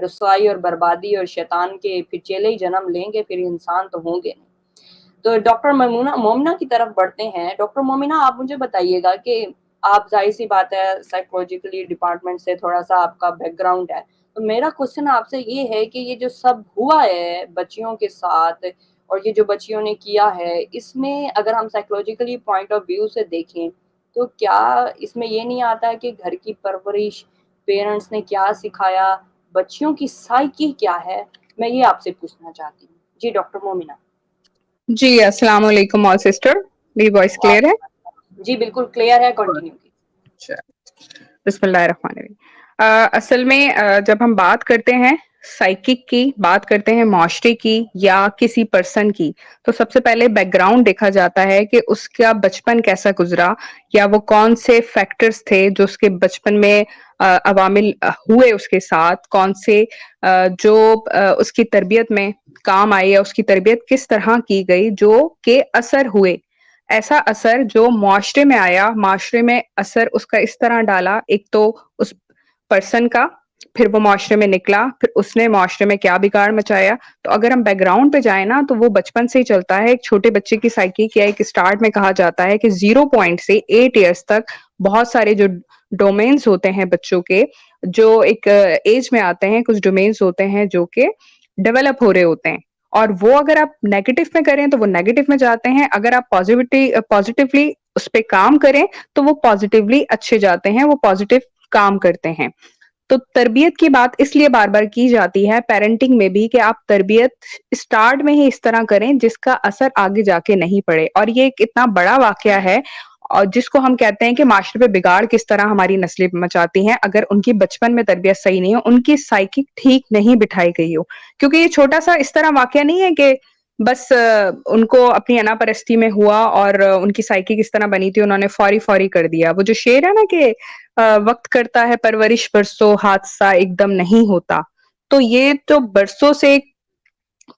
رسوائی اور بربادی اور شیطان کے پھر چیلے ہی جنم لیں گے، پھر انسان تو ہوں گے نہیں۔ تو ڈاکٹر مومنہ کی طرف بڑھتے ہیں۔ ڈاکٹر مومنہ، آپ مجھے بتائیے گا کہ آپ ظاہر سی بات ہے سائیکولوجیکلی ڈپارٹمنٹ سے تھوڑا سا آپ کا بیک گراؤنڈ ہے، تو میرا کوشچن آپ سے یہ ہے کہ یہ جو سب ہوا ہے بچیوں کے ساتھ اور یہ جو بچیوں نے کیا ہے، اس میں اگر ہم سائیکولوجیکلی پوائنٹ آف ویو سے دیکھیں تو کیا اس میں یہ نہیں آتا ہے کہ گھر کی پرورش، پیرنٹس نے کیا سکھایا، بچیوں کی سائیکی کیا ہے؟ میں یہ آپ سے پوچھنا چاہتی ہوں۔ جی ڈاکٹر مومنہ۔ جی السلام علیکم آل سسٹر، میری وائس کلیئر ہے؟ جی بالکل کلیئر ہے، کنٹینیو کی۔ بسم اللہ الرحمن الرحیم۔ اصل میں جب ہم بات کرتے ہیں سائیکک کی، بات کرتے ہیں معاشرے کی یا کسی پرسن کی، تو سب سے پہلے بیک گراؤنڈ دیکھا جاتا ہے کہ اس کا بچپن کیسا گزرا، یا وہ کون سے فیکٹرز تھے جو اس کے بچپن میں عوامل ہوئے اس کے ساتھ، کون سے جو اس کی تربیت میں کام آئے، یا اس کی تربیت کس طرح کی گئی جو کہ اثر ہوئے، ایسا اثر جو معاشرے میں آیا، معاشرے میں اثر اس کا اس طرح ڈالا، ایک تو اس پرسن کا، پھر وہ معاشرے میں نکلا، پھر اس نے معاشرے میں کیا بگاڑ مچایا۔ تو اگر ہم بیک گراؤنڈ پہ جائیں نا، تو وہ بچپن سے ہی چلتا ہے۔ ایک چھوٹے بچے کی سائیکی کیا، ایک اسٹارٹ میں کہا جاتا ہے کہ 0 سے 8 ایئرس تک بہت سارے جو ڈومینز ہوتے ہیں بچوں کے، جو ایک ایج میں آتے ہیں، کچھ ڈومینز ہوتے ہیں جو کہ ڈیولپ ہو رہے ہوتے ہیں، اور وہ اگر آپ نیگیٹو میں کریں تو وہ نیگیٹو میں جاتے ہیں، اگر آپ پازیٹیولی اس پہ کام کریں تو وہ پازیٹیولی اچھے جاتے ہیں، وہ پازیٹیو کام کرتے ہیں۔ تو تربیت کی بات اس لیے بار بار کی جاتی ہے پیرنٹنگ میں بھی، کہ آپ تربیت اسٹارٹ میں ہی اس طرح کریں جس کا اثر آگے جا کے نہیں پڑے۔ اور یہ ایک اتنا بڑا واقعہ ہے، اور جس کو ہم کہتے ہیں کہ معاشرے پہ بگاڑ کس طرح ہماری نسلیں مچاتی ہیں اگر ان کی بچپن میں تربیت صحیح نہیں ہو، ان کی سائیکی ٹھیک نہیں بٹھائی گئی ہو۔ کیونکہ یہ چھوٹا سا اس طرح واقعہ نہیں ہے کہ بس ان کو اپنی انا پرستی میں ہوا اور ان کی سائیکی کس طرح بنی تھی، انہوں نے فوری کر دیا۔ وہ جو شعر ہے نا کہ وقت کرتا ہے پرورش برسوں، حادثہ ایک دم نہیں ہوتا، تو یہ تو برسوں سے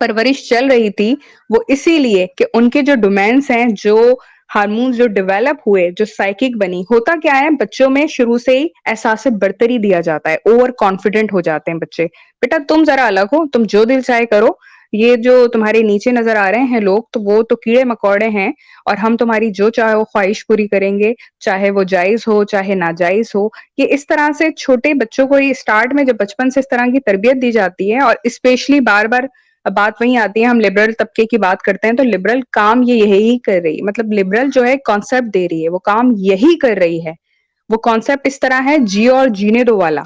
پرورش چل رہی تھی، وہ اسی لیے کہ ان کے جو ڈومینس ہیں، جو ہارمونز جو ڈیولپ ہوئے، جو سائیکک بنی، ہوتا کیا ہے بچوں میں شروع سے ہی احساس برتری دیا جاتا ہے، اوور کانفیڈنٹ ہو جاتے ہیں بچے، بیٹا تم ذرا الگ ہو، تم جو دل چاہے کرو، یہ جو تمہارے نیچے نظر آ رہے ہیں لوگ، تو وہ تو کیڑے مکوڑے ہیں، اور ہم تمہاری جو چاہے وہ خواہش پوری کریں گے، چاہے وہ جائز ہو چاہے ناجائز ہو۔ یہ اس طرح سے چھوٹے بچوں کو اسٹارٹ میں جب بچپن سے اس طرح کی تربیت دی جاتی ہے، اور اسپیشلی بار بار بات وہیں آتی ہے، ہم لبرل طبقے کی بات کرتے ہیں، تو لبرل کام یہ یہی کر رہی ہے، مطلب لبرل جو ہے کانسیپٹ دے رہی ہے، وہ کام یہی کر رہی ہے۔ وہ کانسیپٹ اس طرح ہے جیو اور جینے دو والا،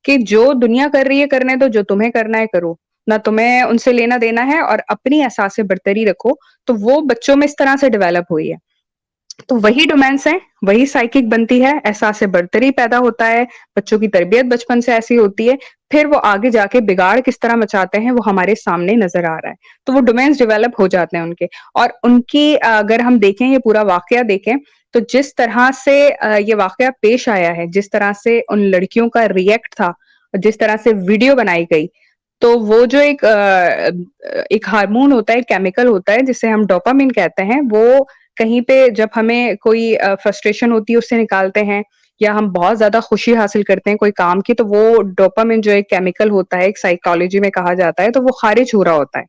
کہ جو دنیا کر رہی ہے کرنے دو، جو تمہیں کرنا ہے کرو، نہ تمہیں ان سے لینا دینا ہے، اور اپنی احساس برتری رکھو۔ تو وہ بچوں میں اس طرح سے ڈیولپ ہوئی ہے، تو وہی ڈومینس ہیں، وہی سائیکک بنتی ہے، احساس برتری پیدا ہوتا ہے، بچوں کی تربیت بچپن سے ایسی ہوتی ہے، پھر وہ آگے جا کے بگاڑ کس طرح مچاتے ہیں وہ ہمارے سامنے نظر آ رہا ہے۔ تو وہ ڈومینس ڈیولپ ہو جاتے ہیں ان کے، اور ان کی اگر ہم دیکھیں، یہ پورا واقعہ دیکھیں، تو جس طرح سے یہ واقعہ پیش آیا ہے، جس طرح سے ان لڑکیوں کا ریئیکٹ تھا، جس طرح سے ویڈیو بنائی گئی، تو وہ جو ایک ہارمون ہوتا ہے، کیمیکل ہوتا ہے جسے ہم ڈوپامین کہتے ہیں، وہ کہیں پہ جب ہمیں کوئی فرسٹریشن ہوتی ہے اس سے نکالتے ہیں، یا ہم بہت زیادہ خوشی حاصل کرتے ہیں کوئی کام کی، تو وہ ڈوپامین جو ایک کیمیکل ہوتا ہے، ایک سائیکالوجی میں کہا جاتا ہے، تو وہ خارج ہو رہا ہوتا ہے۔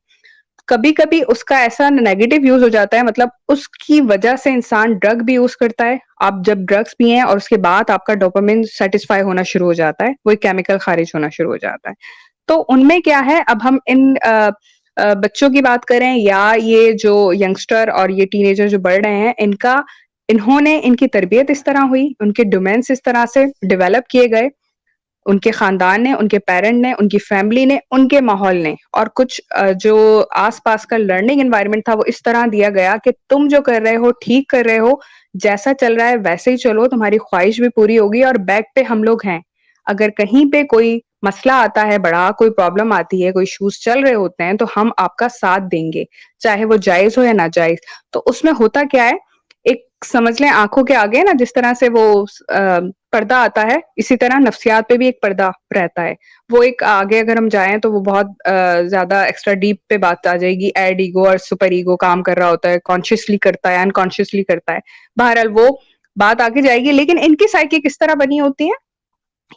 کبھی کبھی اس کا ایسا نیگیٹو یوز ہو جاتا ہے، مطلب اس کی وجہ سے انسان ڈرگ بھی یوز کرتا ہے۔ آپ جب ڈرگس پیئیں اور اس کے بعد آپ کا ڈوپامین سیٹسفائی ہونا شروع ہو جاتا ہے، وہ کیمیکل خارج ہونا شروع ہو جاتا ہے۔ تو ان میں کیا ہے، اب ہم ان بچوں کی بات کریں، یا یہ جو ینگسٹر اور یہ ٹین ایجر جو بڑھ رہے ہیں، انہوں نے ان کی تربیت اس طرح ہوئی، ان کے ڈومینس اس طرح سے ڈیولپ کیے گئے، ان کے خاندان نے، ان کے پیرنٹ نے، ان کی فیملی نے، ان کے ماحول نے، اور کچھ جو آس پاس کا لرننگ انوائرمنٹ تھا وہ اس طرح دیا گیا کہ تم جو کر رہے ہو ٹھیک کر رہے ہو، جیسا چل رہا ہے ویسے ہی چلو، تمہاری خواہش بھی پوری ہوگی، اور بیک پہ ہم لوگ ہیں، اگر کہیں پہ کوئی مسئلہ آتا ہے، بڑا کوئی پرابلم آتی ہے، کوئی ایشوز چل رہے ہوتے ہیں، تو ہم آپ کا ساتھ دیں گے، چاہے وہ جائز ہو یا ناجائز۔ تو اس میں ہوتا کیا ہے، ایک سمجھ لیں آنکھوں کے آگے نا جس طرح سے وہ پردہ آتا ہے، اسی طرح نفسیات پہ بھی ایک پردہ رہتا ہے۔ وہ ایک آگے اگر ہم جائیں تو وہ بہت زیادہ ایکسٹرا ڈیپ پہ بات آ جائے گی، ایڈ ایگو اور سپر ایگو کام کر رہا ہوتا ہے، کانشیسلی کرتا ہے، انکانشیسلی کرتا ہے، بہرحال وہ بات آگے جائے گی۔ لیکن ان کی سائیکی کس طرح بنی ہوتی ہے،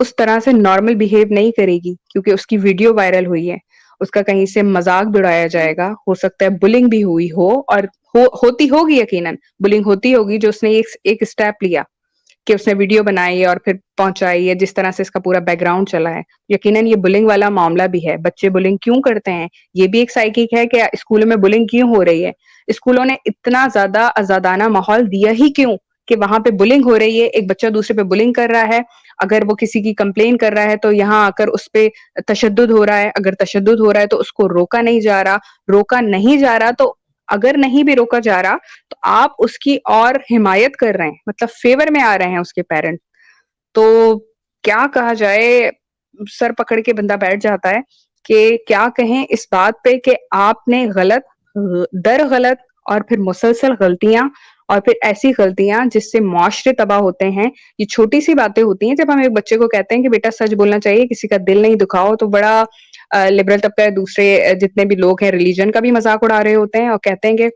اس طرح سے نارمل بہیو نہیں کرے گی کیونکہ اس کی ویڈیو وائرل ہوئی ہے, اس کا کہیں سے مذاق بڑھایا جائے گا, ہو سکتا ہے بلنگ بھی ہوئی ہو, اور ہوتی ہوگی, یقیناً بلنگ ہوتی ہوگی, جو اس نے ایک اسٹیپ لیا کہ اس نے ویڈیو بنائی اور پھر پہنچائی ہے, جس طرح سے اس کا پورا بیک گراؤنڈ چلا ہے, یقیناً یہ بلنگ والا معاملہ بھی ہے. بچے بلنگ کیوں کرتے ہیں, یہ بھی ایک سائیکک ہے کہ اسکولوں میں بلنگ کیوں ہو رہی ہے, اسکولوں نے اتنا زیادہ آزادانہ ماحول دیا ہی کیوں کہ وہاں پہ بلنگ ہو رہی ہے, ایک بچہ دوسرے پہ بلنگ کر رہا ہے, اگر وہ کسی کی کمپلین کر رہا ہے تو یہاں آ کر اس پہ تشدد ہو رہا ہے, اگر تشدد ہو رہا ہے تو اس کو روکا نہیں جا رہا, تو اگر نہیں بھی روکا جا رہا تو آپ اس کی اور حمایت کر رہے ہیں, مطلب فیور میں آ رہے ہیں اس کے پیرنٹ. تو کیا کہا جائے, سر پکڑ کے بندہ بیٹھ جاتا ہے کہ کیا کہیں اس بات پہ کہ آپ نے غلط اور پھر مسلسل غلطیاں, اور پھر ایسی غلطیاں جس سے معاشرے تباہ ہوتے ہیں. یہ چھوٹی سی باتیں ہوتی ہیں, جب ہم ایک بچے کو کہتے ہیں کہ بیٹا سچ بولنا چاہیے, کسی کا دل نہیں دکھاؤ, تو بڑا لبرل طبقہ, دوسرے جتنے بھی لوگ ہیں ریلیجن کا بھی مذاق اڑا رہے ہوتے ہیں, اور کہتے ہیں کہ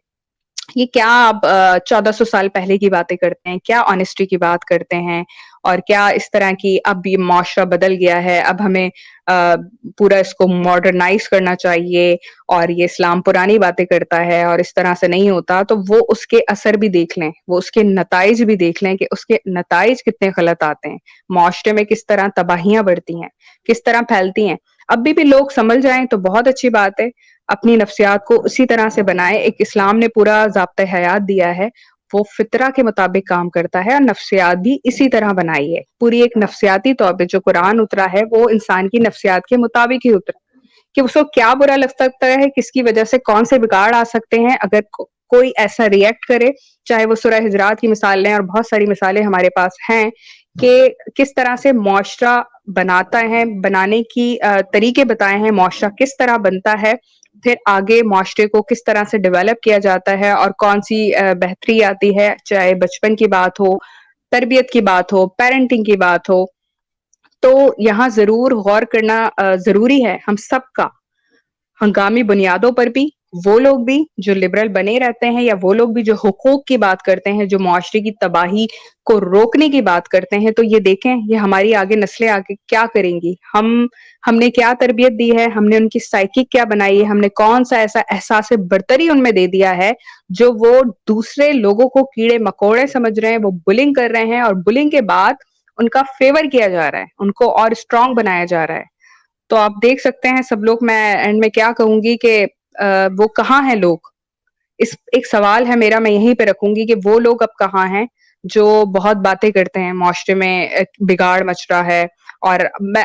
یہ کیا آپ 1400 سال پہلے کی باتیں کرتے ہیں, کیا آنےسٹی کی بات کرتے ہیں, اور کیا اس طرح کی, اب یہ معاشرہ بدل گیا ہے, اب ہمیں پورا اس کو ماڈرنائز کرنا چاہیے, اور یہ اسلام پرانی باتیں کرتا ہے اور اس طرح سے نہیں ہوتا. تو وہ اس کے اثر بھی دیکھ لیں, وہ اس کے نتائج بھی دیکھ لیں کہ اس کے نتائج کتنے غلط آتے ہیں, معاشرے میں کس طرح تباہیاں بڑھتی ہیں, کس طرح پھیلتی ہیں. اب بھی لوگ سمجھ جائیں تو بہت اچھی بات ہے, اپنی نفسیات کو اسی طرح سے بنائے. ایک اسلام نے پورا ضابطۂ حیات دیا ہے, وہ فطرہ کے مطابق کام کرتا ہے, اور نفسیات بھی اسی طرح بنائی ہے. پوری ایک نفسیاتی طور پہ جو قرآن اترا ہے وہ انسان کی نفسیات کے مطابق ہی اترا, کہ اس کو کیا برا لگ سکتا ہے, کس کی وجہ سے کون سے بگاڑ آ سکتے ہیں اگر کوئی ایسا ریئیکٹ کرے. چاہے وہ سورہ حجرات کی مثال لیں, اور بہت ساری مثالیں ہمارے پاس ہیں کہ کس طرح سے معاشرہ بناتا ہے, بنانے کی طریقے بتائے ہیں, معاشرہ کس طرح بنتا ہے, پھر آگے معاشرے کو کس طرح سے ڈیولپ کیا جاتا ہے, اور کون سی بہتری آتی ہے, چاہے بچپن کی بات ہو, تربیت کی بات ہو, پیرنٹنگ کی بات ہو. تو یہاں ضرور غور کرنا ضروری ہے ہم سب کا, ہنگامی بنیادوں پر بھی, وہ لوگ بھی جو لبرل بنے رہتے ہیں, یا وہ لوگ بھی جو حقوق کی بات کرتے ہیں, جو معاشرے کی تباہی کو روکنے کی بات کرتے ہیں. تو یہ دیکھیں, یہ ہماری آگے نسلیں آگے کیا کریں گی, ہم نے کیا تربیت دی ہے, ہم نے ان کی سائیکک کیا بنائی ہے, ہم نے کون سا ایسا احساس برتری ان میں دے دیا ہے جو وہ دوسرے لوگوں کو کیڑے مکوڑے سمجھ رہے ہیں, وہ بلنگ کر رہے ہیں, اور بلنگ کے بعد ان کا فیور کیا جا رہا ہے, ان کو اور اسٹرانگ بنایا جا رہا ہے. تو آپ دیکھ سکتے ہیں سب لوگ, میں اینڈ میں کیا کہوں گی کہ وہ کہاں ہیں لوگ, اس ایک سوال ہے میرا, میں یہیں پہ رکھوں گی کہ وہ لوگ اب کہاں ہیں جو بہت باتیں کرتے ہیں, معاشرے میں بگاڑ مچ رہا ہے. اور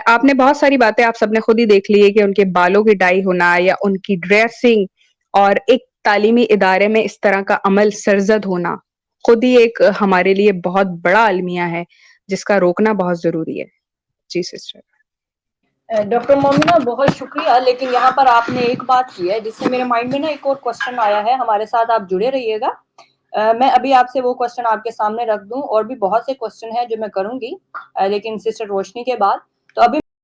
آپ نے بہت ساری باتیں آپ سب نے خود ہی دیکھ لی ہے کہ ان کے بالوں کی ڈائی ہونا, یا ان کی ڈریسنگ, اور ایک تعلیمی ادارے میں اس طرح کا عمل سرزد ہونا, خود ہی ایک ہمارے لیے بہت بڑا المیہ ہے جس کا روکنا بہت ضروری ہے. جی سسٹر. ڈاکٹر مومنہ بہت شکریہ, لیکن یہاں پر آپ نے ایک بات کی ہے جس سے میرے مائنڈ میں نا ایک اور کوشچن آیا ہے. ہمارے ساتھ آپ جڑے رہیے گا, میں ابھی آپ سے وہ کوشچن آپ کے سامنے رکھ دوں, اور بھی بہت سے کوشچن ہیں جو میں کروں گی لیکن سسٹر روشنی کے بعد. تو ابھی